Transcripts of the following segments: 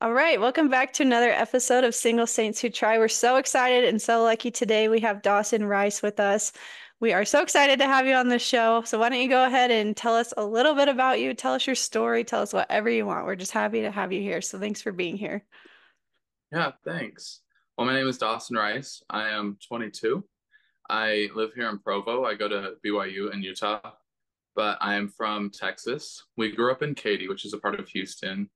All right, welcome back to another episode of Single Saints Who Try. We're so excited and so lucky today. We have Dawson Rice with us. We are so excited to have you on the show. So why don't you go ahead and tell us a little bit about you, tell us your story, tell us whatever you want. We're just happy to have you here. So thanks for being here. Yeah, thanks. Well, my name is Dawson Rice. I am 22. I live here in Provo. I go to BYU in Utah, but I am from Texas. We grew up in Katy, which is a part of Houston,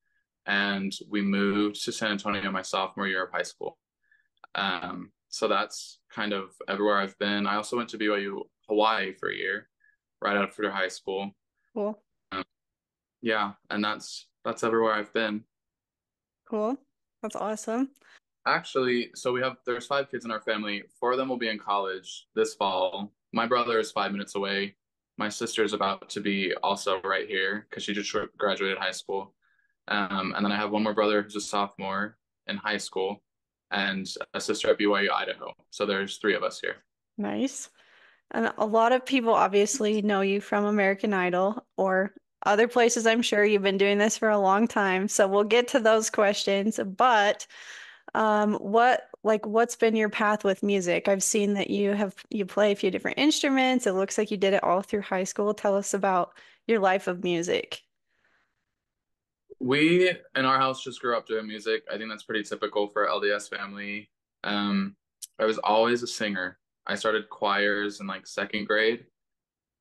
and we moved to San Antonio my sophomore year of high school. So that's kind of everywhere I've been. I also went to BYU Hawaii for a year, right after high school. Cool. Um, yeah, and that's everywhere I've been. Cool. That's awesome. Actually, so there's five kids in our family. Four of them will be in college this fall. My brother is 5 minutes away. My sister is about to be also right here because she just graduated high school. And then I have one more brother who's a sophomore in high school and a sister at BYU, Idaho. So there's three of us here. Nice. And a lot of people obviously know you from American Idol or other places. I'm sure you've been doing this for a long time. So we'll get to those questions. But what's been your path with music? I've seen that you play a few different instruments. It looks like you did it all through high school. Tell us about your life of music. We in our house just grew up doing music. I think that's pretty typical for LDS family. Um, I was always a singer. I started choirs in like second grade,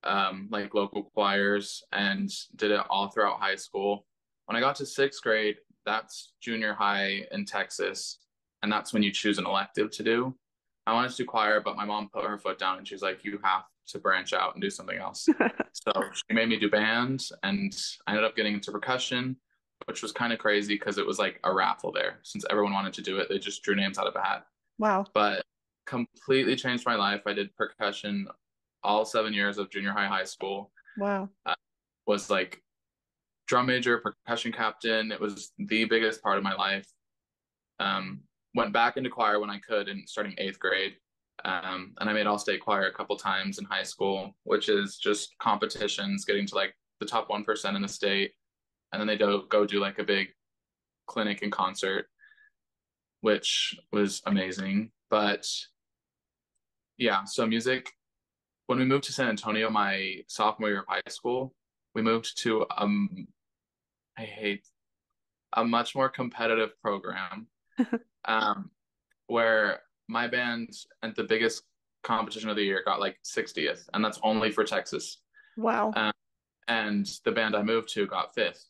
like local choirs, and did it all throughout high school. When I got to sixth grade, that's junior high in Texas, and that's when you choose an elective to do. I wanted to do choir, but my mom put her foot down and she's like, "You have to branch out and do something else." So she made me do band, and I ended up getting into percussion, which was kind of crazy because it was like a raffle there. Since everyone wanted to do it, they just drew names out of a hat. Wow. But completely changed my life. I did percussion all 7 years of junior high, high school. Wow. I was like drum major, percussion captain. It was the biggest part of my life. Went back into choir when I could in starting eighth grade. And I made all state choir a couple times in high school, which is just competitions, getting to like the top 1% in the state. And then they go do like a big clinic and concert, which was amazing. But yeah, so music, when we moved to San Antonio, my sophomore year of high school, we moved to I hate a much more competitive program, um, where my band at the biggest competition of the year got like 60th, and that's only for Texas. Wow. Um, and the band I moved to got fifth.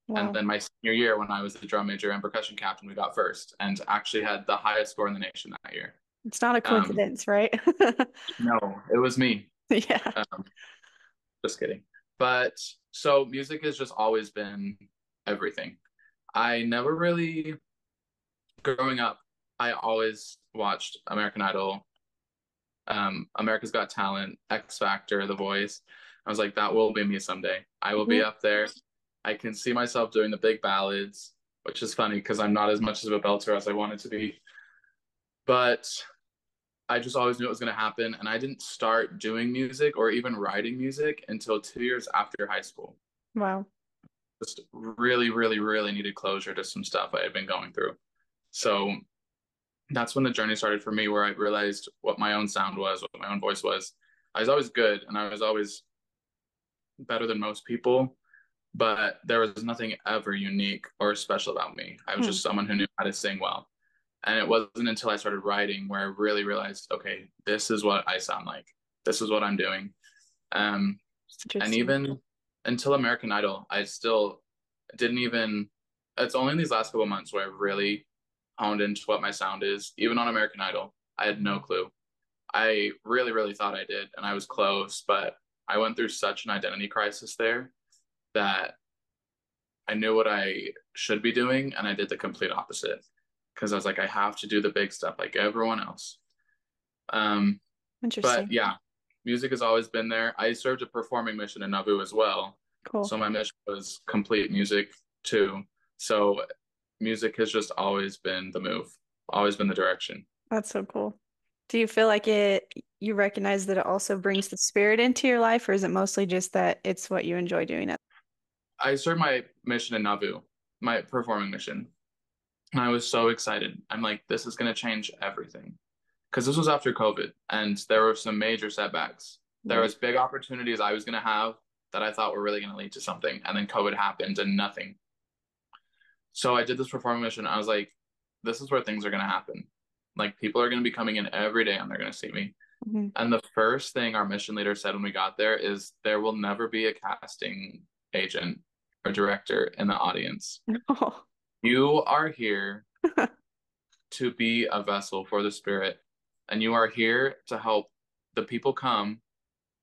And Wow. then my senior year, when I was the drum major and percussion captain, we got first and actually had the highest score in the nation that year. It's not a Um, coincidence, right? no, it was me. Yeah. Um, just kidding. But so music has just always been everything. I never really, growing up, I always watched American Idol, America's Got Talent, X Factor, The Voice. I was like, that will be me someday. I will be Mhm. up there. I can see myself doing the big ballads, which is funny because I'm not as much of a belter as I wanted to be. But I just always knew it was going to happen. And I didn't start doing music or even writing music until 2 years after high school. Wow. Just really, really, really needed closure to some stuff I had been going through. So that's when the journey started for me, where I realized what my own sound was, what my own voice was. I was always good and I was always better than most people, but there was nothing ever unique or special about me. I was Hmm. just someone who knew how to sing well. And it wasn't until I started writing where I really realized, okay, this is what I sound like. This is what I'm doing. Um, and Interesting. even until American Idol, I still didn't even, it's only in these last couple of months where I really honed into what my sound is. Even on American Idol, I had no clue. I really, really thought I did, and I was close, but I went through such an identity crisis there that I knew what I should be doing, and I did the complete opposite because I was like, I have to do the big stuff like everyone else. Um, but Interesting. yeah, music has always been there. I served a performing mission in Nauvoo as well. Cool. So my mission was complete music too. So music has just always been the move, always been the direction. That's so cool. Do you feel like you recognize that it also brings the spirit into your life, or is it mostly just that it's what you enjoy doing it? I served my mission in Nauvoo, my performing mission. And I was so excited. I'm like, this is going to change everything. Because this was after COVID and there were some major setbacks. There Right. was big opportunities I was going to have that I thought were really going to lead to something. And then COVID happened and nothing. So I did this performing mission. I was like, this is where things are going to happen. Like people are going to be coming in every day and they're going to see me. Mhm. And the first thing our mission leader said when we got there is there will never be a casting agent or director in the audience. Oh. You are here to be a vessel for the Spirit, and you are here to help the people come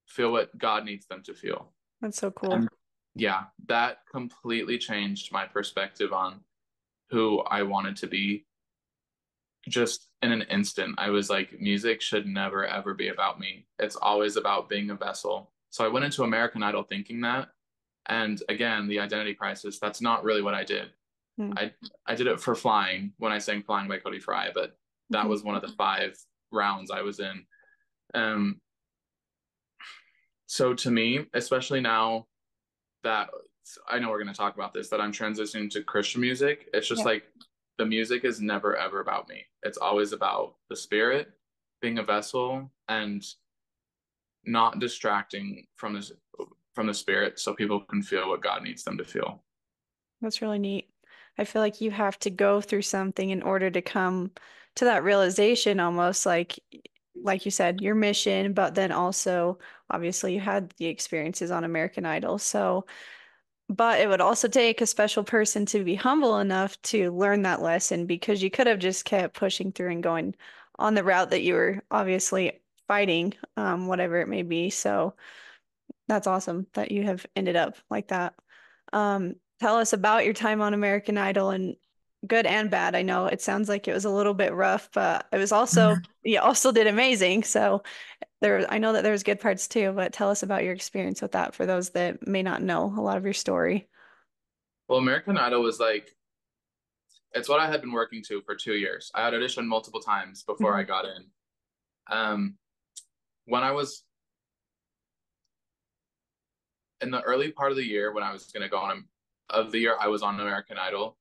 feel what God needs them to feel. That's so And cool. yeah, that completely changed my perspective on who I wanted to be. Just in an instant, I was like, music should never, ever be about me. It's always about being a vessel. So I went into American Idol thinking that. And again, the identity crisis, that's not really what I did. Mm. I I did it for Flying when I sang Flying by Cody Fry, but that Mhm. was one of the 5 rounds I was in. Um, so to me, especially now that I know we're going to talk about this, that I'm transitioning to Christian music, it's just Yeah. like the music is never ever about me. It's always about the Spirit, being a vessel, and not distracting from the Spirit, so people can feel what God needs them to feel. That's really neat. I feel like you have to go through something in order to come to that realization, almost like you said, your mission, but then also obviously you had the experiences on American Idol. So, but it would also take a special person to be humble enough to learn that lesson because you could have just kept pushing through and going on the route that you were obviously fighting, whatever it may be. So that's awesome that you have ended up like that. Tell us about your time on American Idol and good and bad. I know it sounds like it was a little bit rough, but it was also you also did amazing. So I know that there's good parts too, but tell us about your experience with that for those that may not know a lot of your story. Well, American Idol was like it's what I had been working to for 2 years. I had auditioned multiple times before I Mhm. got in. Um, when I was in the early part of the year, when I was going to go on of the year I was on American Idol,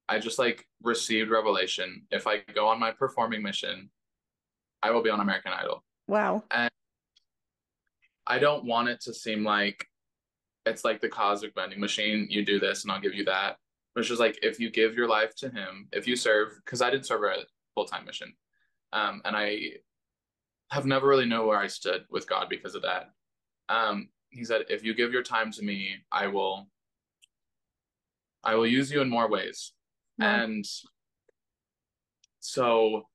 I just like received revelation. If I go on my performing mission, I will be on American Idol. Wow. And I don't want it to seem like it's like the cosmic vending machine. You do this and I'll give you that. Which is like if you give your life to him, if you serve, because I did serve a full-time mission. And I have never really known where I stood with God because of that. He said, if you give your time to me, I will use you in more ways. Wow. And so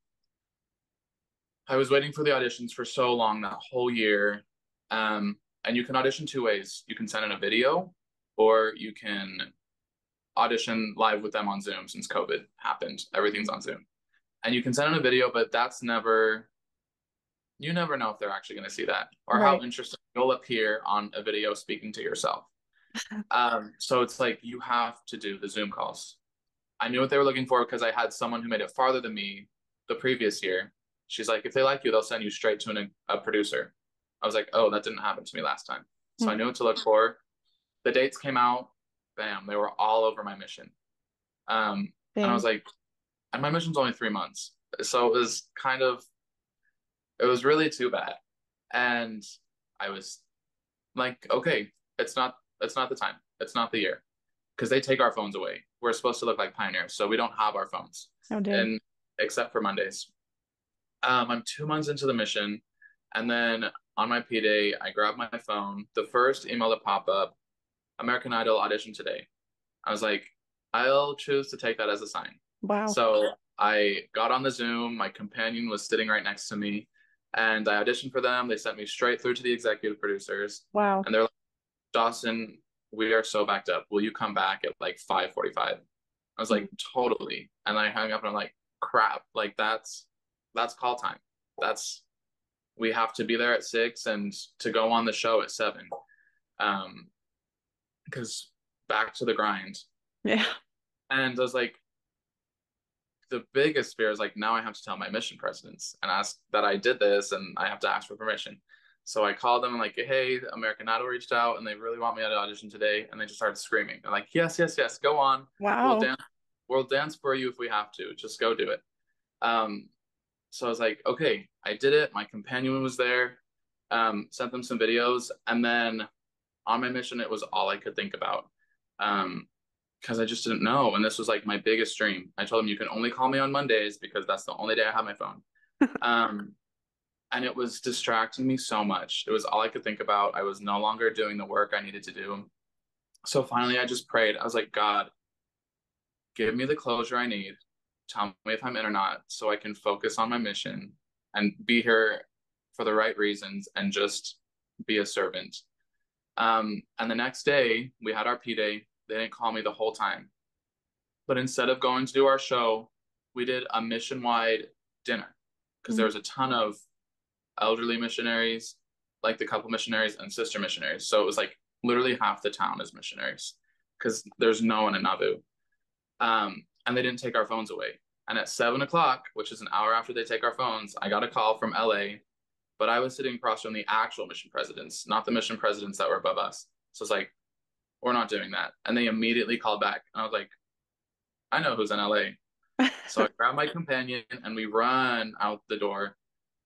I was waiting for the auditions for so long, that whole year. And you can audition 2 ways. You can send in a video or you can audition live with them on Zoom since COVID happened. Everything's on Zoom. And you can send in a video, but you never know if they're actually going to see that or how Right. interesting you'll appear on a video speaking to yourself. So it's like you have to do the Zoom calls. I knew what they were looking for because I had someone who made it farther than me the previous year. She's like, if they like you, they'll send you straight to a producer. I was like, oh, that didn't happen to me last time. So I Hmm. knew what to look for. The dates came out, bam, they were all over my mission. And I was Dang. like, and my mission's only 3 months. So it was really too bad. And I was like, okay, it's not the time. It's not the year. Because they take our phones away. We're supposed to look like pioneers, so we don't have our phones. Oh, dang. And except for Mondays. I'm 2 months into the mission, and then on my P day, I grab my phone. The first email that popped up, American Idol audition today. I was like, I'll choose to take that as a sign. Wow. So I got on the Zoom. My companion was sitting right next to me, and I auditioned for them. They sent me straight through to the executive producers, Wow. and they're like, Dawson, we are so backed up. Will you come back at like 5:45? I was Hmm. like, totally. And I hung up and I'm like, crap, like that's call time. That's we have to be there at 6 and to go on the show at 7. Um, because back to the grind. Yeah. And I was like, the biggest fear is like now I have to tell my mission presidents and ask that I did this and I have to ask for permission. So I called them and like, hey, American Idol reached out and they really want me at an audition today. And they just started screaming. They're like, yes, yes, yes, go on. We'll Wow. dance. we'll dance for you if we have to. Just go do it. Um, so I was like, okay, I did it. My companion was there. Sent them some videos, and then on my mission, it was all I could think about. Because I just didn't know. And this was like my biggest dream. I told him you can only call me on Mondays because that's the only day I have my phone. Um, and it was distracting me so much. It was all I could think about. I was no longer doing the work I needed to do. So finally, I just prayed. I was like, God, give me the closure I need. Tell me if I'm in or not so I can focus on my mission and be here for the right reasons and just be a servant. And the next day, we had our P day. They didn't call me the whole time. But instead of going to do our show, we did a mission wide dinner because there Mm. was a ton of elderly missionaries, like the couple missionaries and sister missionaries. So it was like literally half the town is missionaries because there's no one in Nauvoo. And they didn't take our phones away. And at 7 o'clock, which is an hour after they take our phones, I got a call from LA, but I was sitting across from the actual mission presidents, not the mission presidents that were above us. So it's like, we're not doing that. And they immediately called back. And I was like, I know who's in LA. So I grab my companion and we run out the door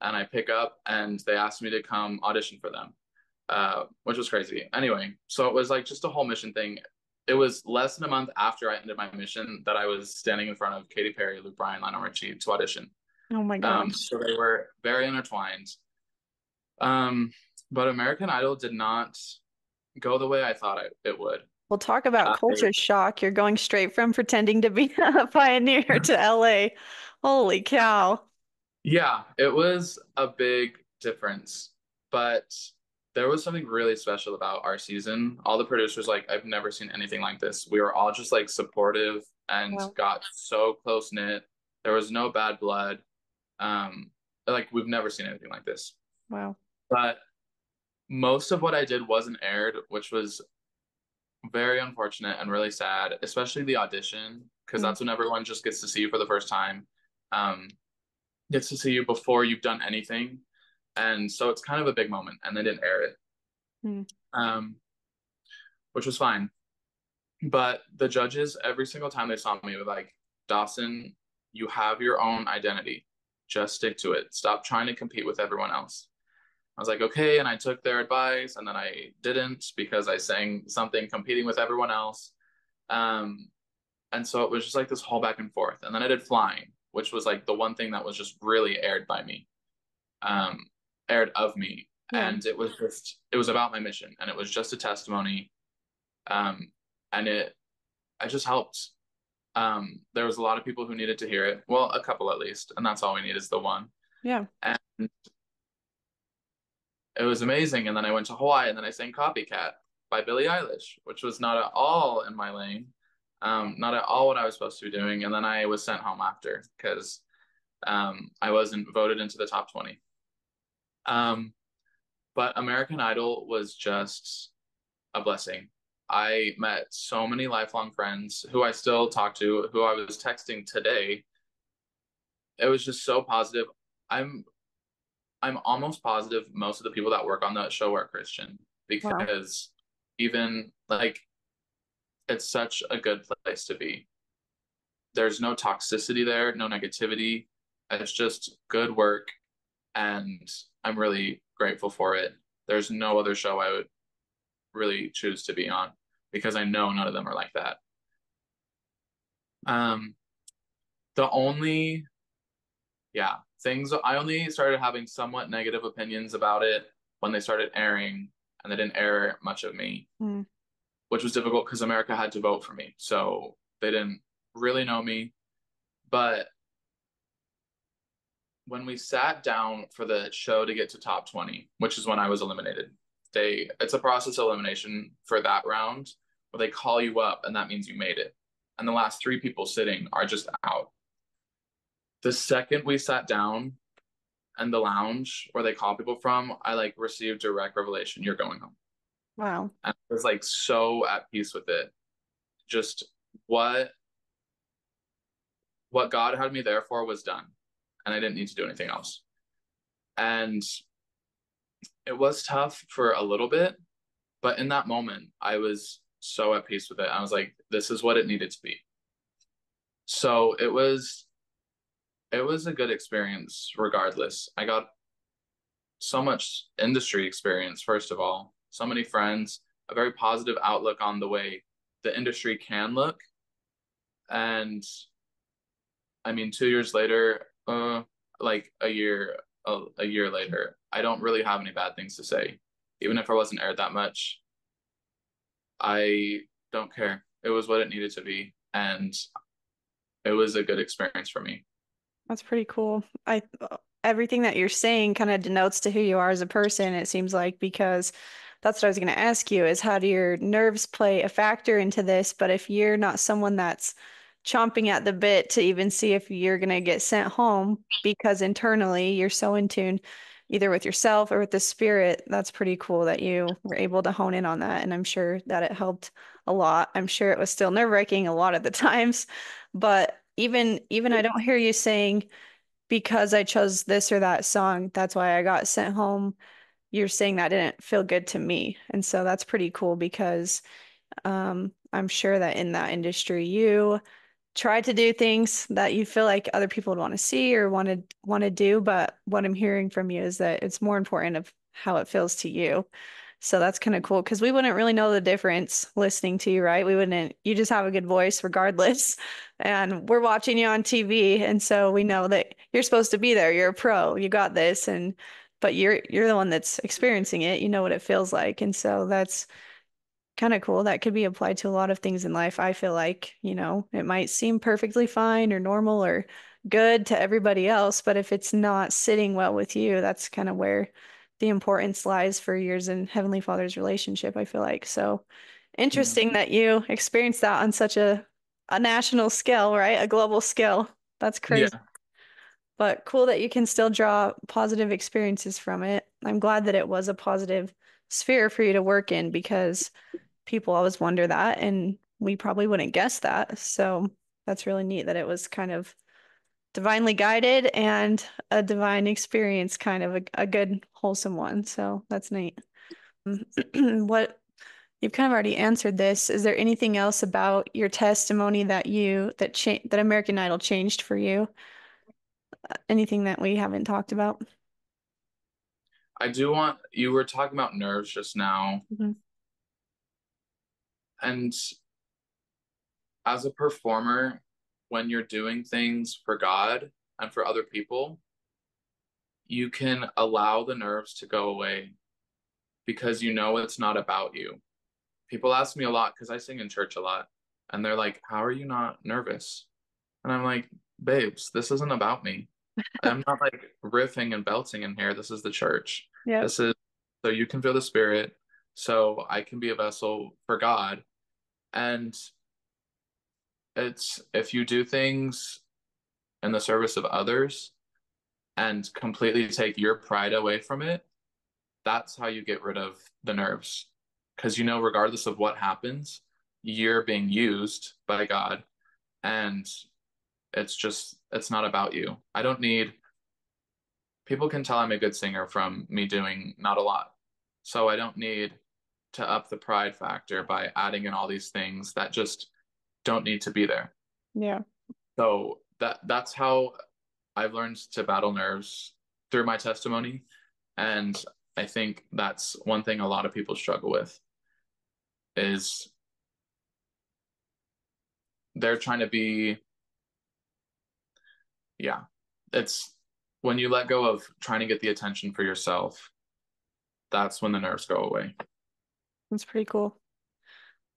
and I pick up and they asked me to come audition for them, which was crazy. Anyway, so it was like just a whole mission thing. It was less than a month after I ended my mission that I was standing in front of Katy Perry, Luke Bryan, Lionel Richie to audition. Oh my gosh. So they were very intertwined. Um, but American Idol did not go the way I thought it would. We'll talk about Uh, culture shock. You're going straight from pretending to be a pioneer to LA. Holy cow. yeah, it was a big difference, but there was something really special about our season. All the producers, like, I've never seen anything like this. We were all just like supportive and Wow. got so close knit. There was no bad blood. Um, like we've never seen anything like this. Wow. But most of what I did wasn't aired, which was very unfortunate and really sad, especially the audition, because Mm, that's when everyone just gets to see you for the first time. Um, gets to see you before you've done anything. And so it's kind of a big moment, and they didn't air it, mm. um, which was fine. But the judges, every single time they saw me, were like, Dawson, you have your own identity. Just stick to it. Stop trying to compete with everyone else. I was like, okay. And I took their advice, and then I didn't because I sang something competing with everyone else. Um, and so it was just like this whole back and forth. And then I did flying, which was like the one thing that was just really aired by me, um, aired of me. Yeah. And it was about my mission and it was just a testimony. Um, and I just helped. There was a lot of people who needed to hear it. Well, a couple at least. And that's all we need is the one. Yeah. And it was amazing. And then I went to Hawaii and then I sang Copycat by Billie Eilish, which was not at all in my lane. Not at all what I was supposed to be doing. And then I was sent home after because I wasn't voted into the top 20. Um, but American Idol was just a blessing. I met so many lifelong friends who I still talk to, who I was texting today. It was just so positive. I'm I'm almost positive most of the people that work on that show are Christian Wow. because even like it's such a good place to be. There's no toxicity there, no negativity. It's just good work and I'm really grateful for it. There's no other show I would really choose to be on because I know none of them are like that. Um, the only, yeah, things I only started having somewhat negative opinions about it when they started airing, and they didn't air much of me, Mm. which was difficult because America had to vote for me. So they didn't really know me. But when we sat down for the show to get to top 20, which is when I was eliminated, it's a process elimination for that round where they call you up and that means you made it. And the last three people sitting are just out. The second we sat down and the lounge where they call people from, I like received direct revelation, you're going home. Wow. And I was like so at peace with it. Just what what God had me there for was done. And I didn't need to do anything else. And it was tough for a little bit, but in that moment, I was so at peace with it. I was like, this is what it needed to be. So it was a good experience regardless. I got so much industry experience, first of all, so many friends, a very positive outlook on the way the industry can look. And I mean, 2 years later, like a year later, I don't really have any bad things to say. Even if I wasn't aired that much, I don't care. It was what it needed to be, and it was a good experience for me. That's pretty cool. I Everything that you're saying kind of denotes to who you are as a person, it seems like, because that's what I was going to ask you is how do your nerves play a factor into this? But if you're not someone that's chomping at the bit to even see if you're going to get sent home because internally you're so in tune either with yourself or with the spirit, that's pretty cool that you were able to hone in on that. And I'm sure that it helped a lot. I'm sure it was still nerve-wracking a lot of the times, but even I don't hear you saying because I chose this or that song, that's why I got sent home. You're saying that didn't feel good to me. And so that's pretty cool because I'm sure that in that industry you try to do things that you feel like other people would want to see or want to do, but what I'm hearing from you is that it's more important of how it feels to you. So that's kind of cool because we wouldn't really know the difference listening to you, right? We wouldn't, you just have a good voice regardless. And we're watching you on TV, and so we know that you're supposed to be there. You're a pro. You got this, and but you're the one that's experiencing it. You know what it feels like. And so that's kind of cool. That could be applied to a lot of things in life. I feel like, it might seem perfectly fine or normal or good to everybody else, but if it's not sitting well with you, that's kind of where the importance lies for yours and Heavenly Father's relationship, I feel like. So Yeah. interesting that you experienced that on such a national scale, right? A global scale. That's crazy. Yeah. But cool that you can still draw positive experiences from it. I'm glad that it was a positive sphere for you to work in because people always wonder that, and we probably wouldn't guess that. So that's really neat that it was kind of divinely guided and a divine experience, kind of a good, wholesome one. So that's neat. What you've kind of already answered this. Is there anything else about your testimony that American Idol changed for you? Anything that we haven't talked about? I do want, you were talking about nerves just now, Mhm. and as a performer, when you're doing things for God and for other people, you can allow the nerves to go away because you know it's not about you. People ask me a lot because I sing in church a lot, and they're like, "How are you not nervous?" And I'm like, "Babes, this isn't about me. I'm not like riffing and belting in here. This is the church. Yep. This is so you can feel the spirit, so I can be a vessel for God." And it's if you do things in the service of others and completely take your pride away from it, that's how you get rid of the nerves. Because you know, regardless of what happens, you're being used by God, and it's not about you. I don't need, people can tell I'm a good singer from me doing not a lot. So I don't need to up the pride factor by adding in all these things that just don't need to be there. Yeah. So that's how I've learned to battle nerves through my testimony. And I think that's one thing a lot of people struggle with is they're trying to be, yeah, it's when you let go of trying to get the attention for yourself, that's when the nerves go away. That's pretty cool.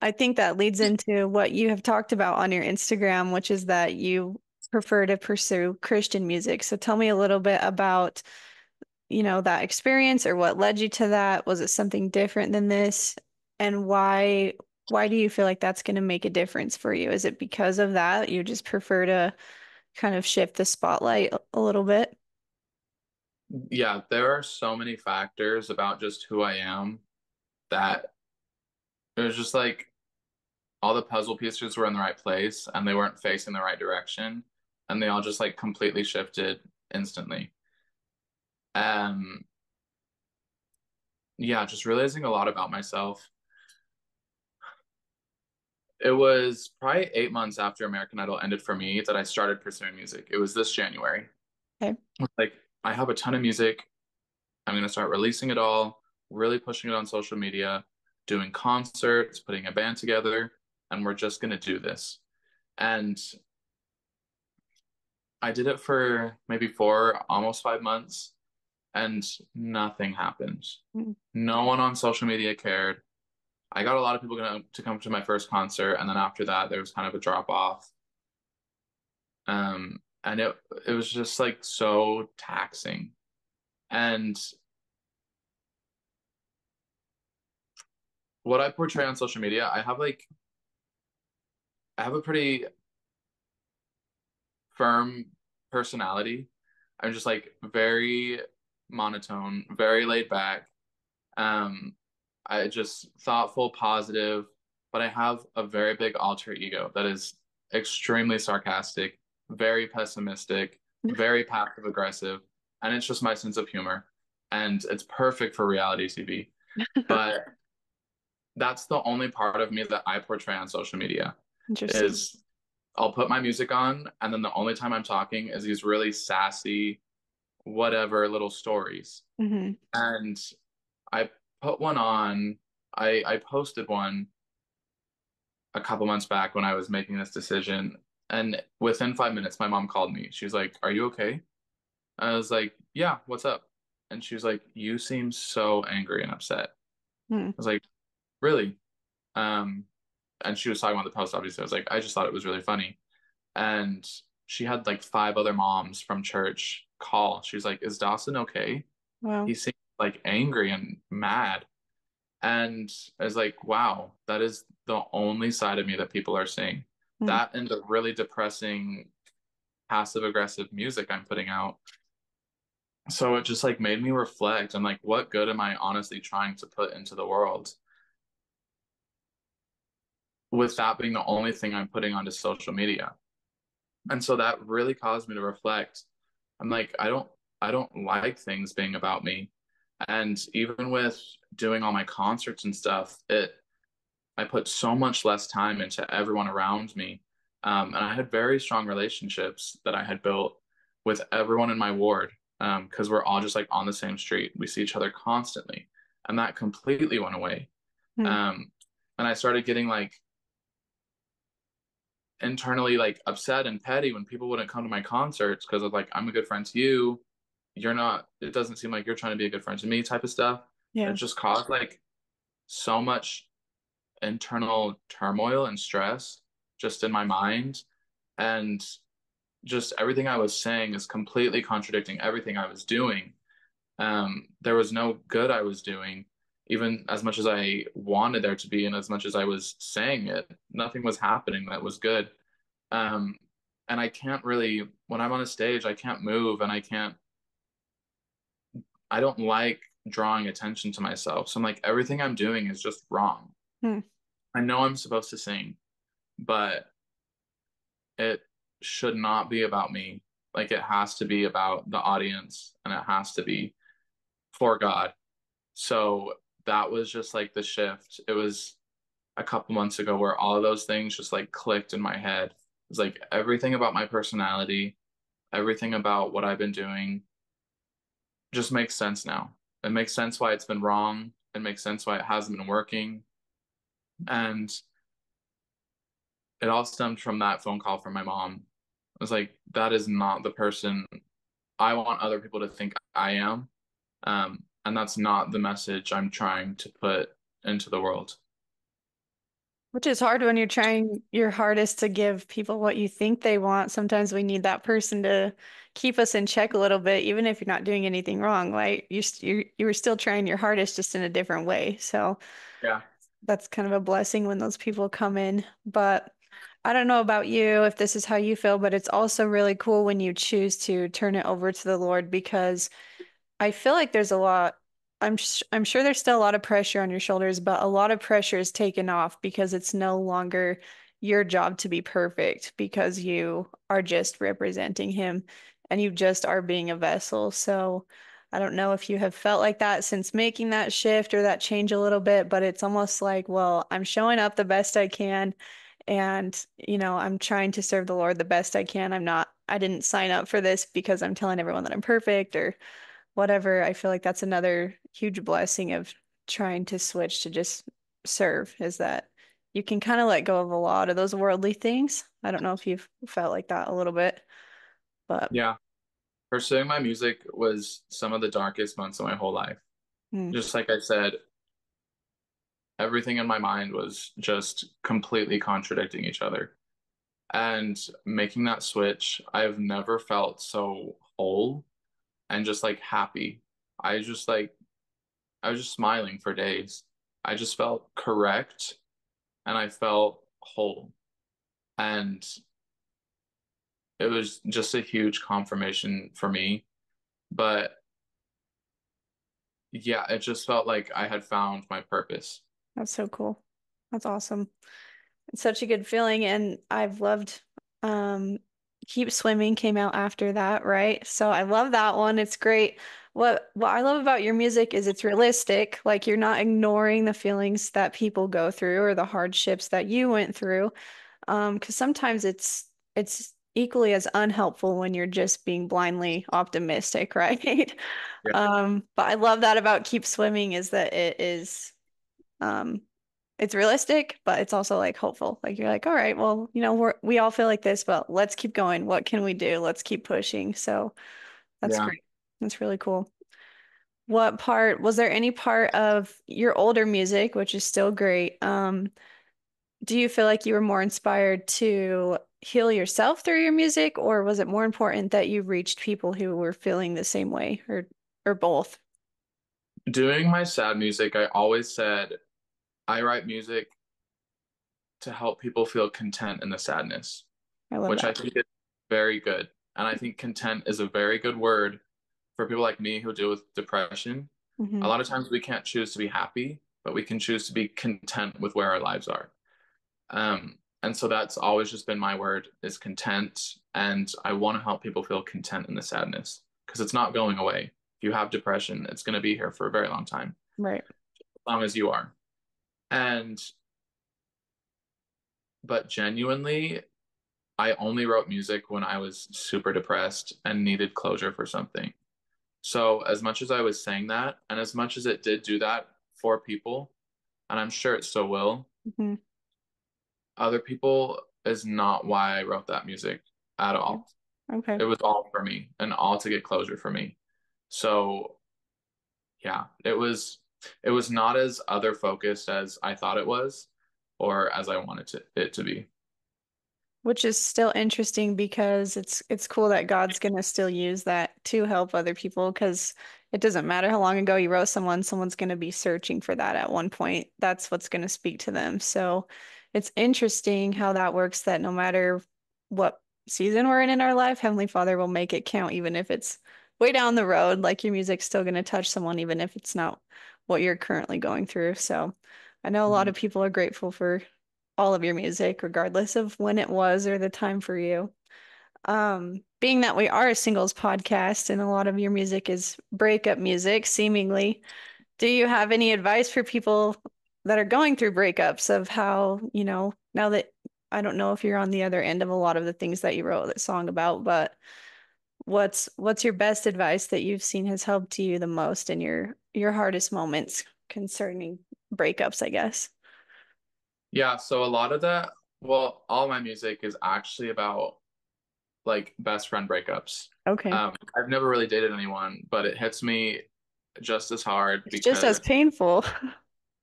I think that leads into what you have talked about on your Instagram, which is that you prefer to pursue Christian music. So tell me a little bit about, that experience or what led you to that. Was it something different than this? And why do you feel like that's going to make a difference for you? Is it because of that? You just prefer to kind of shift the spotlight a little bit? Yeah, there are so many factors about just who I am that it was just like all the puzzle pieces were in the right place and they weren't facing the right direction and they all just like completely shifted instantly. Um, yeah, just realizing a lot about myself. It was probably 8 months after American Idol ended for me that I started pursuing music. It was this January. Okay. Like, I have a ton of music. I'm going to start releasing it all, really pushing it on social media, doing concerts, putting a band together, and we're just going to do this. And I did it for maybe 4, almost 5 months, and nothing happened. Mm. No one on social media cared. I got a lot of people to come to my first concert, and then after that, there was kind of a drop off. And it was just like so taxing. And what I portray on social media, I have a pretty firm personality. I'm just like very monotone, very laid back. Um, I just thoughtful, positive, but I have a very big alter ego that is extremely sarcastic, very pessimistic, very passive aggressive, and it's just my sense of humor. And it's perfect for reality TV. But that's the only part of me that I portray on social media Interesting. is I'll put my music on, and then the only time I'm talking is these really sassy, whatever little stories. Hmm. And I put one on, I posted one a couple months back when I was making this decision. And within 5 minutes, my mom called me. She was like, "Are you okay?" I was like, "Yeah, what's up?" And she was like, "You seem so angry and upset." I Mm. was like, "Really?" Um, and she was talking about the post, obviously. I was like, I just thought it was really funny. And she had like five other moms from church call. She's like, "Is Dawson okay? Wow. He seems like angry and mad." And I was like, wow, that is the only side of me that people are seeing. Mm. That and the really depressing, passive aggressive music I'm putting out. So it just like made me reflect on like what good am I honestly trying to put into the world with that being the only thing I'm putting onto social media. And so that really caused me to reflect. I'm like, I don't like things being about me. And even with doing all my concerts and stuff, it I put so much less time into everyone around me. And I had very strong relationships that I had built with everyone in my ward because we're all just like on the same street. We see each other constantly. And that completely went away. Mm. Um, and I started getting like internally like upset and petty when people wouldn't come to my concerts because of like, I'm a good friend to you. You're not, it doesn't seem like you're trying to be a good friend to me type of stuff. And Yeah. it just caused like so much internal turmoil and stress just in my mind. And just everything I was saying is completely contradicting everything I was doing. There was no good I was doing, even as much as I wanted there to be, and as much as I was saying it, nothing was happening that was good. Um, and I can't really, when I'm on a stage, I can't move and I don't like drawing attention to myself. So I'm like, everything I'm doing is just wrong. Mm. I know I'm supposed to sing, but it should not be about me. Like it has to be about the audience and it has to be for God. So that was just like the shift. It was a couple months ago where all of those things just like clicked in my head. It's like everything about my personality, everything about what I've been doing just makes sense now. It makes sense why it's been wrong. It makes sense why it hasn't been working. And it all stemmed from that phone call from my mom. I was like, that is not the person I want other people to think I am. And that's not the message I'm trying to put into the world. Which is hard when you're trying your hardest to give people what you think they want. Sometimes we need that person to keep us in check a little bit, even if you're not doing anything wrong, right? You were still trying your hardest, just in a different way. So Yeah. that's kind of a blessing when those people come in. But I don't know about you if this is how you feel, but it's also really cool when you choose to turn it over to the Lord because I feel like there's a lot. I'm sure there's still a lot of pressure on your shoulders, but a lot of pressure is taken off because it's no longer your job to be perfect because you are just representing him and you just are being a vessel. So I don't know if you have felt like that since making that shift or that change a little bit, but it's almost like, well, I'm showing up the best I can and I'm trying to serve the Lord the best I can. I didn't sign up for this because I'm telling everyone that I'm perfect or whatever. I feel like that's another huge blessing of trying to switch to just serve, is that you can kind of let go of a lot of those worldly things. I don't know if you've felt like that a little bit, but Yeah. Pursuing my music was some of the darkest months of my whole life. mm, Just like I said, everything in my mind was just completely contradicting each other. And making that switch, I've never felt so whole and just like happy. I just like, I was just smiling for days. I just felt correct and I felt whole. And it was just a huge confirmation for me. But yeah, it just felt like I had found my purpose. that's so cool. That's awesome. It's such a good feeling, and I've loved um Keep Swimming came out after that, right? So I love that one. It's great. What I love about your music is it's realistic. Like you're not ignoring the feelings that people go through or the hardships that you went through. Because sometimes it's equally as unhelpful when you're just being blindly optimistic, right? Yeah. But I love that about Keep Swimming is that it is um it's realistic, but it's also like hopeful. Like you're like, all right, well, we all feel like this, but let's keep going. What can we do? Let's keep pushing. So that's Yeah. great. That's really cool. What part, was there any part of your older music, which is still great, do you feel like you were more inspired to heal yourself through your music, or was it more important that you reached people who were feeling the same way, or both? Doing my sad music, I always said I write music to help people feel content in the sadness, I love which I that. think is very good. And I think content is a very good word for people like me who deal with depression. A Hmm. lot of times we can't choose to be happy, but we can choose to be content with where our lives are. And so that's always just been my word is content. And I want to help people feel content in the sadness because it's not going away. If you have depression, it's going to be here for a very long time, Right. as long as you are. And, but genuinely, I only wrote music when I was super depressed and needed closure for something. So, as much as I was saying that, and as much as it did do that for people, and I'm sure it still will, Hmm. other people is not why I wrote that music at Yeah. all. Okay. It was all for me and all to get closure for me. So, yeah, it was not as other focused as I thought it was or as I wanted it to be. Which is still interesting because it's cool that God's gonna still use that to help other people because it doesn't matter how long ago you wrote someone's gonna be searching for that at one point. That's what's gonna speak to them. So it's interesting how that works, that no matter what season we're in our life, Heavenly Father will make it count, even if it's way down the road. Like your music's still gonna touch someone, even if it's not what you're currently going through. So I know a lot Mhm. of people are grateful for all of your music, regardless of when it was or the time for you. Being that we are a singles podcast and a lot of your music is breakup music, seemingly, do you have any advice for people that are going through breakups of how, now that I don't know if you're on the other end of a lot of the things that you wrote that song about, but what's your best advice that you've seen has helped you the most in your hardest moments concerning breakups, I guess? Yeah, so a lot of that, well, all my music is actually about like best friend breakups. Okay. I've never really dated anyone, but it hits me just as hard It's just as because, painful.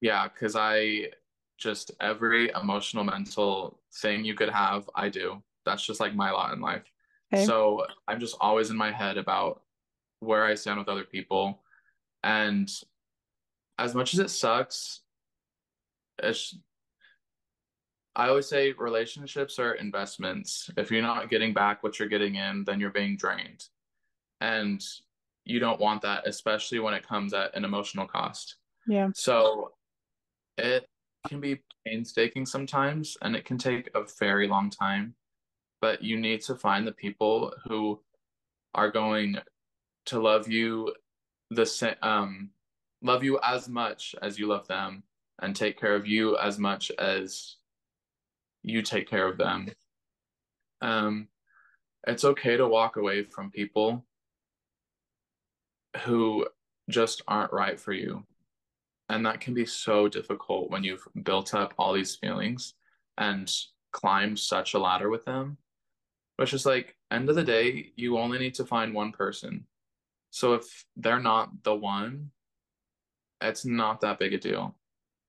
yeah, because I just every emotional, mental thing you could have, I do. That's just like my lot in life. Okay. So I'm just always in my head about where I stand with other people. And as much as it sucks, it's, I always say relationships are investments. If you're not getting back what you're getting in, then you're being drained. And you don't want that, especially when it comes at an emotional cost. Yeah. So it can be painstaking sometimes, and it can take a very long time, but you need to find the people who are going to the same, love you as much as you love them, and take care of you as much as you take care of them. Um, it's okay to walk away from people who just aren't right for you. And that can be so difficult when you've built up all these feelings and climbed such a ladder with them. Which is like, end of the day, you only need to find one person. So if they're not the one, it's not that big a deal.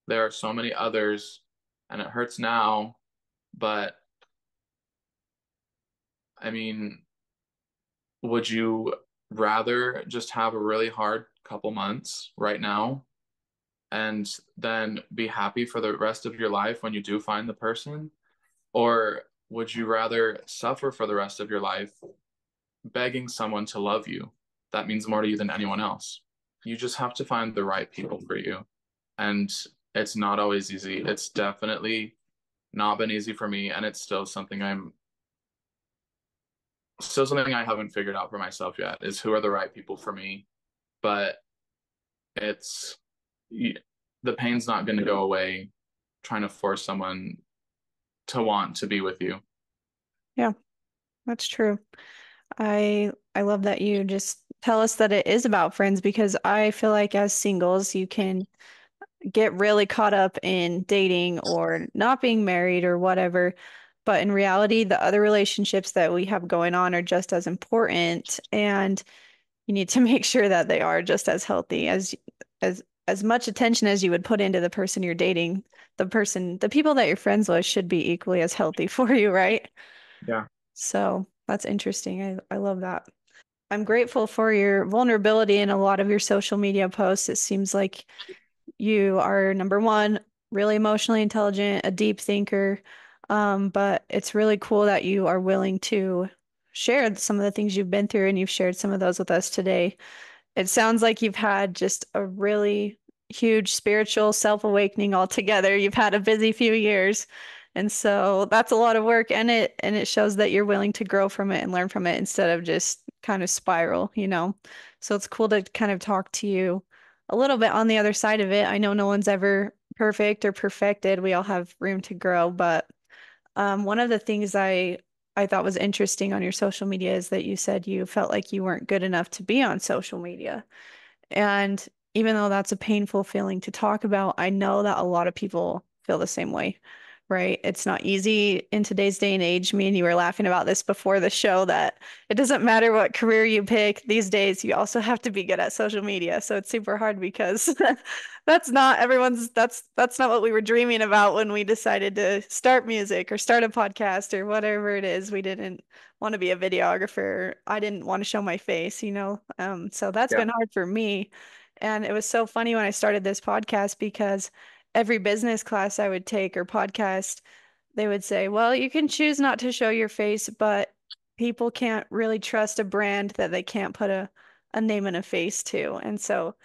There are so many others, and it hurts now, but I mean, would you rather just have a really hard couple months right now and then be happy for the rest of your life when you do find the person? Or would you rather suffer for the rest of your life begging someone to love you that means more to you than anyone else? You just have to find the right people for you. And it's not always easy. It's definitely not been easy for me. And it's still something I haven't figured out for myself yet is who are the right people for me. But it's the pain's not going to go away trying to force someone to want to be with you. Yeah, that's true. I love that you just tell us that it is about friends because I feel like as singles, you can get really caught up in dating or not being married or whatever. But in reality, the other relationships that we have going on are just as important, and you need to make sure that they are just as healthy as much attention as you would put into the person you're dating. The people that you're friends with should be equally as healthy for you, right? Yeah. So that's interesting. I love that. I'm grateful for your vulnerability in a lot of your social media posts. It seems like you are number one, really emotionally intelligent, a deep thinker. But it's really cool that you are willing to share some of the things you've been through, and you've shared some of those with us today. It sounds like you've had just a really huge spiritual self-awakening altogether. You've had a busy few years. And so that's a lot of work, and it shows that you're willing to grow from it and learn from it instead of just kind of spiral, you know. So it's cool to kind of talk to you a little bit on the other side of it. I know no one's ever perfect or perfected. We all have room to grow, but one of the things I thought was interesting on your social media is that you said you felt like you weren't good enough to be on social media. And even though that's a painful feeling to talk about, I know that a lot of people feel the same way, right? It's not easy in today's day and age. Me and you were laughing about this before the show that it doesn't matter what career you pick these days, you also have to be good at social media. So it's super hard because that's not what we were dreaming about when we decided to start music or start a podcast or whatever it is. We didn't want to be a videographer. I didn't want to show my face, you know? So that's Yeah. been hard for me. And it was so funny when I started this podcast because every business class I would take or podcast, they would say, well, you can choose not to show your face, but people can't really trust a brand that they can't put a name and a face to. And so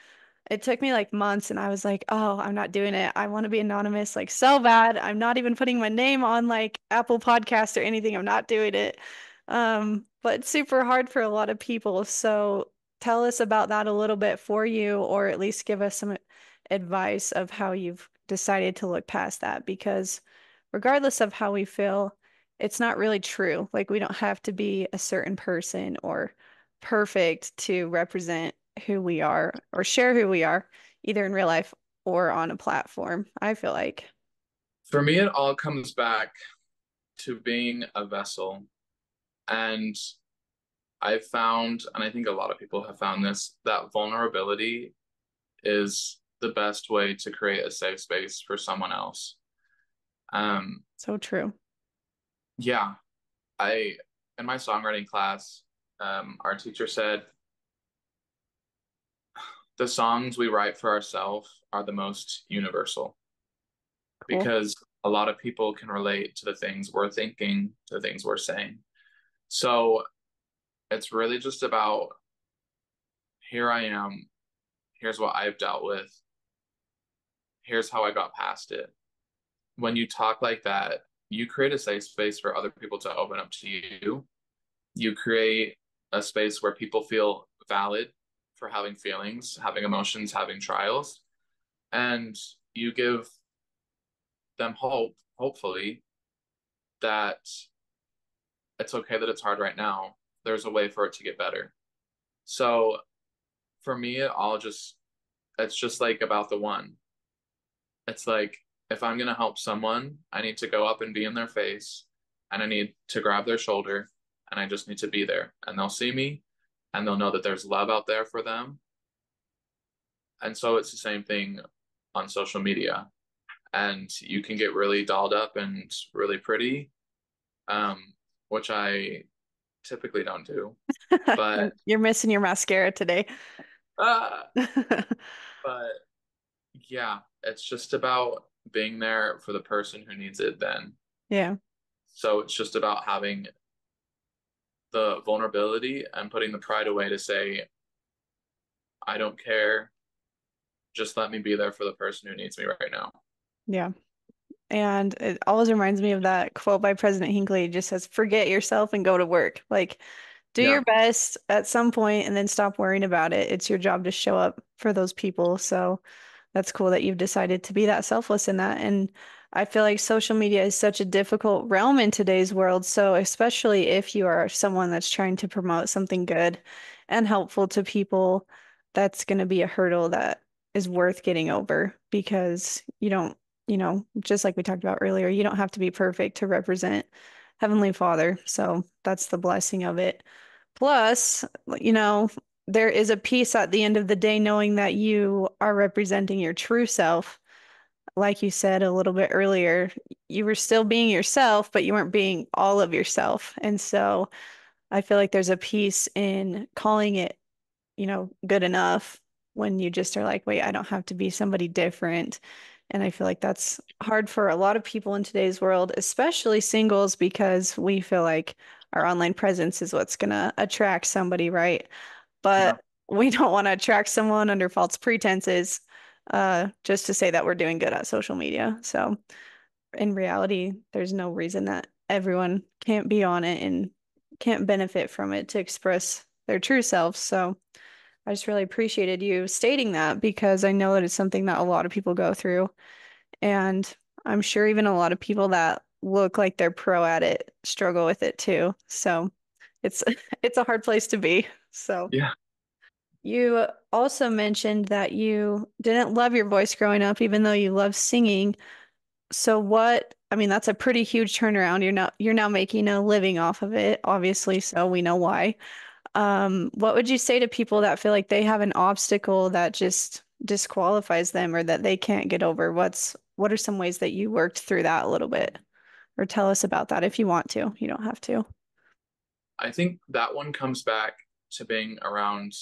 it took me like months and I was like, oh, I'm not doing it. I want to be anonymous like so bad. I'm not even putting my name on like Apple Podcast or anything. I'm not doing it. But it's super hard for a lot of people. So tell us about that a little bit for you, or at least give us some advice of how you've decided to look past that. Because regardless of how we feel, it's not really true. Like we don't have to be a certain person or perfect to represent who we are or share who we are, either in real life or on a platform, I feel like. For me, it all comes back to being a vessel. And I've found, and I think a lot of people have found this, that vulnerability is the best way to create a safe space for someone else. Um, So true. yeah, I, in my songwriting class, our teacher said the songs we write for ourselves are the most universal Cool. because a lot of people can relate to the things we're thinking, to the things we're saying. So it's really just about here I am, here's what I've dealt with, here's how I got past it. When you talk like that, you create a safe space for other people to open up to you. You create a space where people feel valid for having feelings, having emotions, having trials, and you give them hope, hopefully, that it's okay that it's hard right now. There's a way for it to get better. So for me, it's just like about the one. It's like if I'm gonna help someone, I need to go up and be in their face, and I need to grab their shoulder, and I just need to be there. And they'll see me, and they'll know that there's love out there for them. And so it's the same thing on social media. And you can get really dolled up and really pretty, um, which I typically don't do. But You're missing your mascara today. uh, but yeah, it's just about being there for the person who needs it then. Yeah. So it's just about having the vulnerability and putting the pride away to say, I don't care. Just let me be there for the person who needs me right now. Yeah. And it always reminds me of that quote by President Hinckley. It just says, forget yourself and go to work. Like, do Yeah. your best at some point and then stop worrying about it. It's your job to show up for those people. So that's cool that you've decided to be that selfless in that. And I feel like social media is such a difficult realm in today's world. So especially if you are someone that's trying to promote something good and helpful to people, that's going to be a hurdle that is worth getting over because you don't, just like we talked about earlier, you don't have to be perfect to represent Heavenly Father. So that's the blessing of it. Plus, there is a peace at the end of the day knowing that you are representing your true self. Like you said a little bit earlier, you were still being yourself, but you weren't being all of yourself. And so I feel like there's a peace in calling it, good enough when you just are like, wait, I don't have to be somebody different. And I feel like that's hard for a lot of people in today's world, especially singles, because we feel like our online presence is what's going to attract somebody, right? Yeah. But we don't want to attract someone under false pretenses, just to say that we're doing good at social media. So in reality, there's no reason that everyone can't be on it and can't benefit from it to express their true selves. So I just really appreciated you stating that because I know that it's something that a lot of people go through. And I'm sure even a lot of people that look like they're pro at it struggle with it too. So it's it's a hard place to be. So Yeah. you also mentioned that you didn't love your voice growing up, even though you love singing. So I mean, that's a pretty huge turnaround. You're now making a living off of it, obviously, so we know why. What would you say to people that feel like they have an obstacle that just disqualifies them or that they can't get over? What are some ways that you worked through that a little bit? Or tell us about that if you want to. You don't have to. I think that one comes back to being around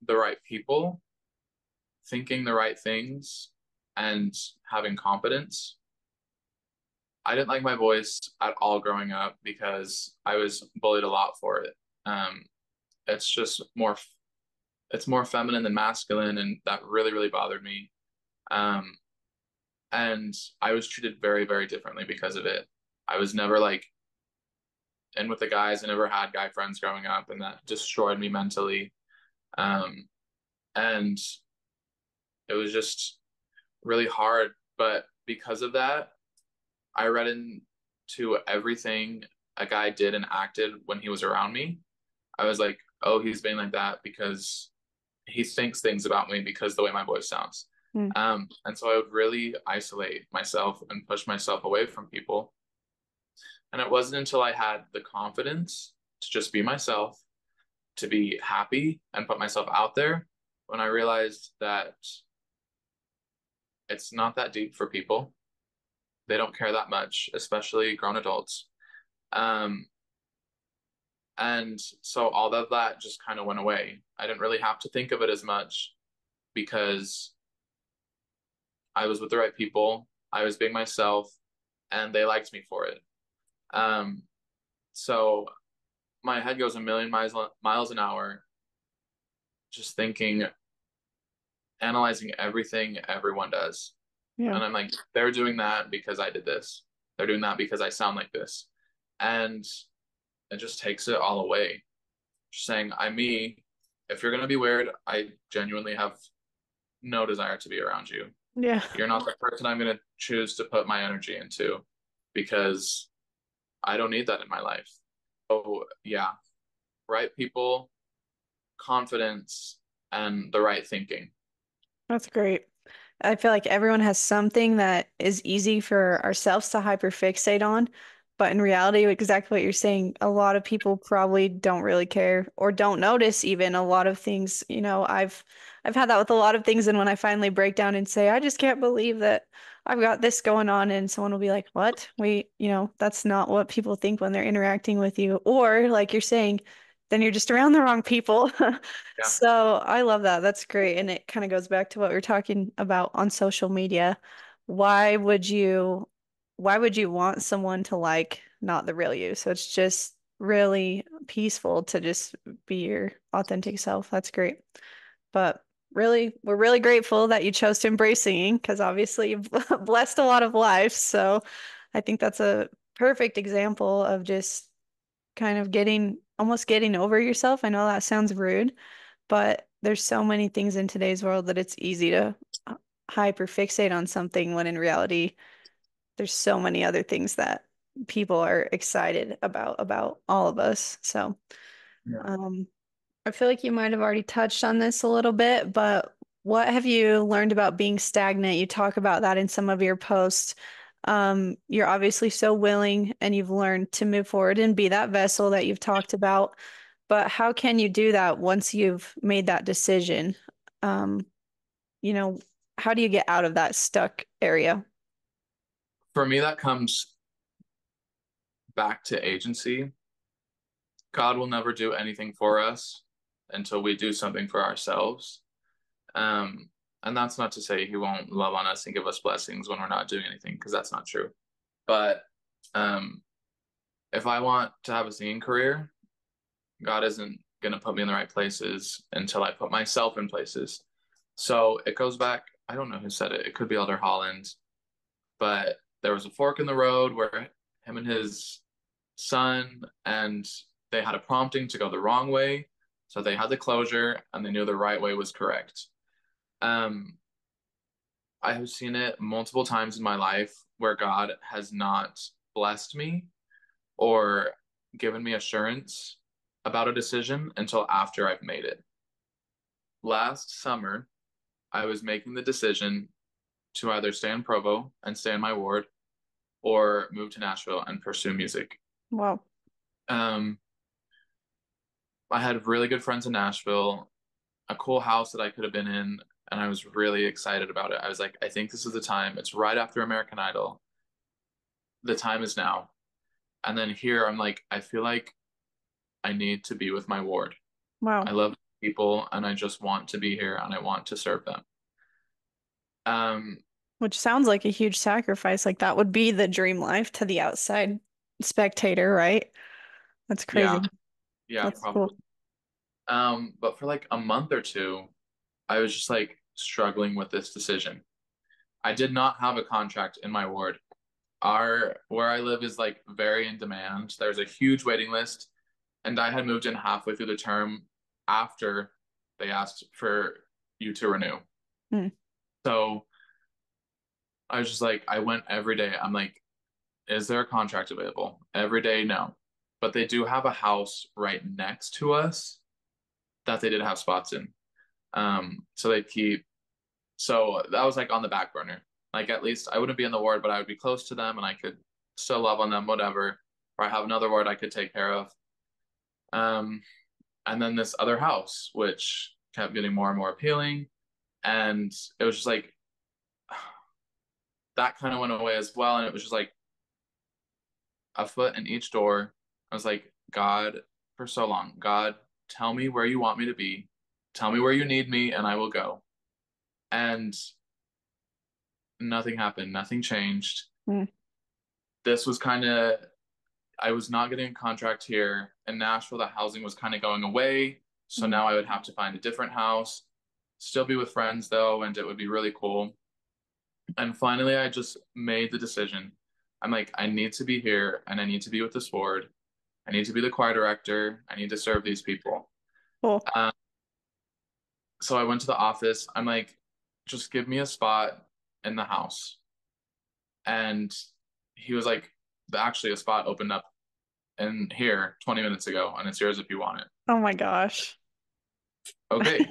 the right people, thinking the right things, and having confidence. I didn't like my voice at all growing up because I was bullied a lot for it. Um, it's just it's more feminine than masculine, and that really, really bothered me. Um, and I was treated very, very differently because of it. I was never like in with the guys. I never had guy friends growing up, and that destroyed me mentally. Um, and it was just really hard. But because of that, I read into everything a guy did and acted when he was around me. I was like, oh, he's being like that because he thinks things about me because the way my voice sounds. Mm, And so I would really isolate myself and push myself away from people. And it wasn't until I had the confidence to just be myself, to be happy and put myself out there when I realized that it's not that deep for people. They don't care that much, especially grown adults. Um, and so all of that just kind of went away. I didn't really have to think of it as much because I was with the right people. I was being myself, and they liked me for it. Um, so my head goes a million miles an hour, just thinking, analyzing everything everyone does. yeah. And I'm like, they're doing that because I did this. They're doing that because I sound like this. And it just takes it all away. Just saying, I'm me. If you're going to be weird, I genuinely have no desire to be around you. Yeah. You're not the person I'm going to choose to put my energy into because I don't need that in my life. So yeah, right people, confidence, and the right thinking. That's great. I feel like everyone has something that is easy for ourselves to hyperfixate on, but in reality, exactly what you're saying, a lot of people probably don't really care or don't notice even a lot of things. I've had that with a lot of things, and when I finally break down and say, I just can't believe that I've got this going on, and someone will be like, "What? That's not what people think when they're interacting with you." Or like you're saying, then you're just around the wrong people. Yeah. So I love that. That's great. And it kind of goes back to what we are talking about on social media. Why would you, why would you want someone to like not the real you? So it's just really peaceful to just be your authentic self. That's great. But really, we're really grateful that you chose to embrace singing because obviously you've blessed a lot of lives. So I think that's a perfect example of just kind of almost getting over yourself. I know that sounds rude, but there's so many things in today's world that it's easy to hyper fixate on something when in reality, there's so many other things that people are excited about all of us. So, Yeah. um, I feel like you might have already touched on this a little bit, but what have you learned about being stagnant? You talk about that in some of your posts. You're obviously so willing and you've learned to move forward and be that vessel that you've talked about. But how can you do that once you've made that decision? Um, you know, how do you get out of that stuck area? For me, that comes back to agency. God will never do anything for us until we do something for ourselves. Um, and that's not to say he won't love on us and give us blessings when we're not doing anything, because that's not true. But um, if I want to have a singing career, God isn't going to put me in the right places until I put myself in places. So it goes back, I don't know who said it. It could be Elder Holland, but there was a fork in the road where him and his son, and they had a prompting to go the wrong way. So they had the closure and they knew the right way was correct. Um, I have seen it multiple times in my life where God has not blessed me or given me assurance about a decision until after I've made it. Last summer, I was making the decision to either stay in Provo and stay in my ward or move to Nashville and pursue music. Wow. Um, I had really good friends in Nashville, a cool house that I could have been in, and I was really excited about it. I was like, I think this is the time. It's right after American Idol. The time is now. And then here I'm like, I feel like I need to be with my ward. I Wow. love people and I just want to be here and I want to serve them. Um, Which sounds like a huge sacrifice. Like that would be the dream life to the outside spectator, right? That's yeah, crazy. yeah, That's probably. cool. But for like a month or two, I was just like struggling with this decision. I did not have a contract in my ward. Our where I live is like very in demand. There's a huge waiting list, and I had moved in halfway through the term after they asked for you to renew. Hmm. So I was just like, I went every day. I'm like, is there a contract available? Every day, no. But they do have a house right next to us that they did have spots in. So they keep, so that was like on the back burner. Like at least I wouldn't be in the ward, but I would be close to them and I could still love on them, whatever. Or I have another ward I could take care of. Um, and then this other house, which kept getting more and more appealing. And it was just like that kind of went away as well. And it was just like a foot in each door. I was like, God, for so long, God, tell me where you want me to be. Tell me where you need me, and I will go. And nothing happened. Nothing changed. Hmm. This was kind of, I was not getting a contract here. In Nashville, the housing was kind of going away. So Hmm. now I would have to find a different house, still be with friends though, and it would be really cool. And finally, I just made the decision. I'm like, I need to be here and I need to be with this ward. I need to be the choir director. I need to serve these people. Cool. Um, so I went to the office. I'm like, just give me a spot in the house. And he was like, actually, a spot opened up in here 20 minutes ago, and it's yours if you want it. Oh my gosh. Okay.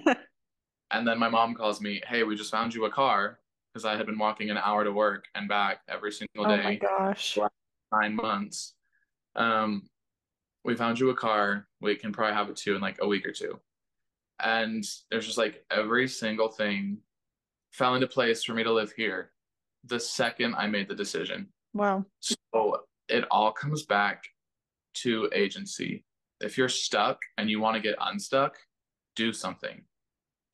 And then my mom calls me, hey, we just found you a car because I had been walking an hour to work and back every single Oh my day gosh. for the last 9 months. Um, we found you a car. We can probably have it to you in like a week or two. And there's just like every single thing fell into place for me to live here the second I made the decision. Wow. So it all comes back to agency. If you're stuck and you want to get unstuck, do something.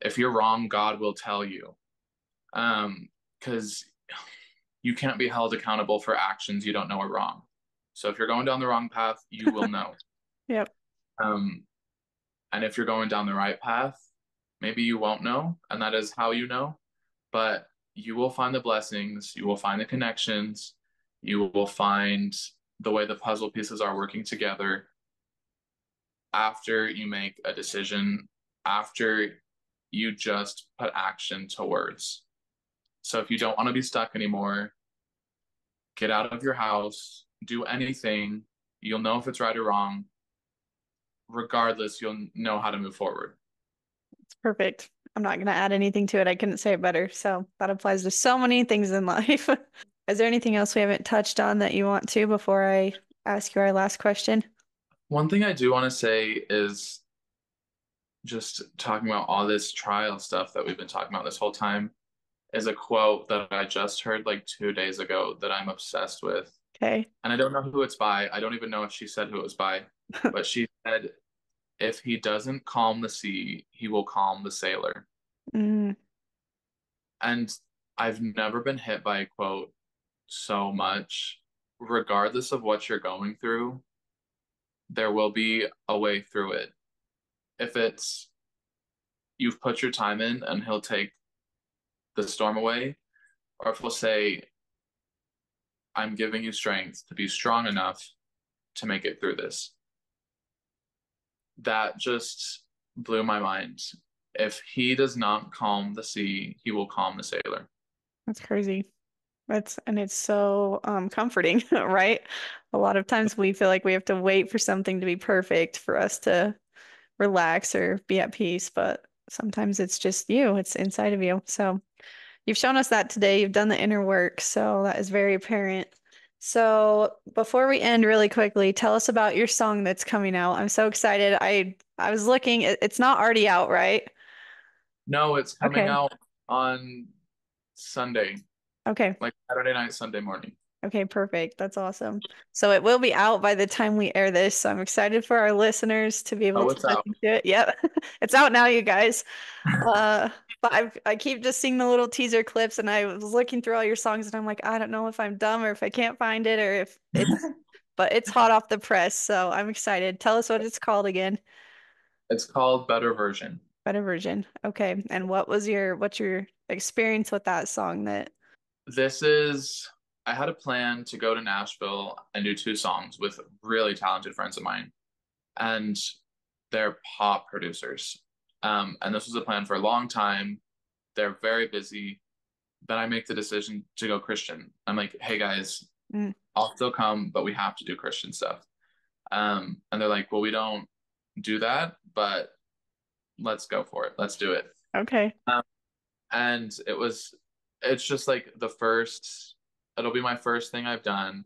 If you're wrong, God will tell you. Because you can't be held accountable for actions you don't know are wrong. So if you're going down the wrong path, you will know. Yep. Um, and if you're going down the right path, maybe you won't know, and that is how you know. But you will find the blessings, you will find the connections, you will find the way the puzzle pieces are working together after you make a decision, after you just put action to words. So if you don't want to be stuck anymore, get out of your house, do anything. You'll know if it's right or wrong. Regardless, you'll know how to move forward. It's perfect. I'm not going to add anything to it. I couldn't say it better. So that applies to so many things in life. Is there anything else we haven't touched on that you want to before I ask you our last question? One thing I do want to say is just talking about all this trial stuff that we've been talking about this whole time is a quote that I just heard like 2 days ago that I'm obsessed with. Okay. And I don't know who it's by. I don't even know if she said who it was by, but she said, if he doesn't calm the sea, he will calm the sailor. Mm, And I've never been hit by a quote so much. Regardless of what you're going through, there will be a way through it. If it's you've put your time in and he'll take the storm away, or if he'll say, I'm giving you strength to be strong enough to make it through this. That just blew my mind. If he does not calm the sea, he will calm the sailor. that's crazy. And it's so comforting, right? A lot of times we feel like we have to wait for something to be perfect for us to relax or be at peace, but sometimes it's just you, it's inside of you. So you've shown us that today. You've done the inner work, so that is very apparent. So before we end really quickly, tell us about your song that's coming out. I'm so excited. I was looking, it's not already out, right? No, it's coming Okay. out on Sunday, Okay. like Saturday night, Sunday morning. Okay, perfect. That's awesome. So it will be out by the time we air this. So I'm excited for our listeners to be able Oh, to it's out. listen to it. Yep. It's out now, you guys. But I keep just seeing the little teaser clips and I was looking through all your songs and I'm like, I don't know if I'm dumb or if I can't find it or if it's but it's hot off the press, so I'm excited. Tell us what it's called again. It's called Better Version. Better version. Okay. And what's your experience with that song that This is, I had a plan to go to Nashville and do two songs with really talented friends of mine, and they're pop producers. And this was a plan for a long time. They're very busy. Then I make the decision to go Christian. I'm like, hey guys, mm, I'll still come, but we have to do Christian stuff. And they're like, well, we don't do that, but let's go for it. Let's do it. okay. Um, and it's just like it'll be my first thing I've done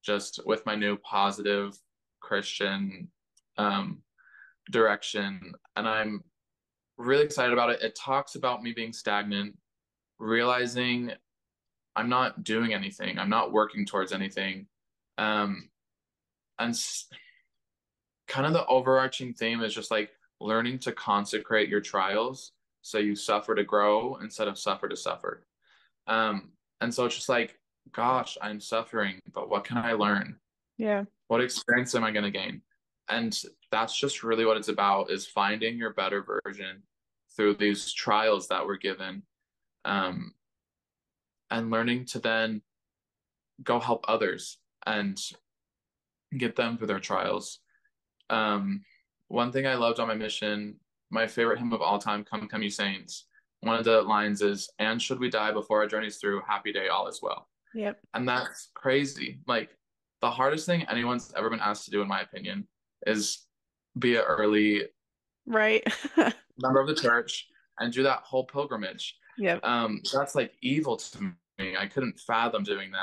just with my new positive Christian um, direction. And I'm really excited about it. It talks about me being stagnant, realizing I'm not doing anything, I'm not working towards anything. Um, and kind of the overarching theme is just like learning to consecrate your trials so you suffer to grow instead of suffer to suffer. And so it's just like, gosh, I'm suffering, but what can I learn? Yeah. What experience am I going to gain? And that's just really what it's about, is finding your better version through these trials that we're given, um, and learning to then go help others and get them through their trials. Um, One thing I loved on my mission, my favorite hymn of all time, Come, Come, You Saints. One of the lines is, and should we die before our journey's through, happy day, all is well. Yep. And that's crazy. Like, the hardest thing anyone's ever been asked to do, in my opinion, is be an early Right. member of the church and do that whole pilgrimage. Yep. That's like evil to me. I couldn't fathom doing that.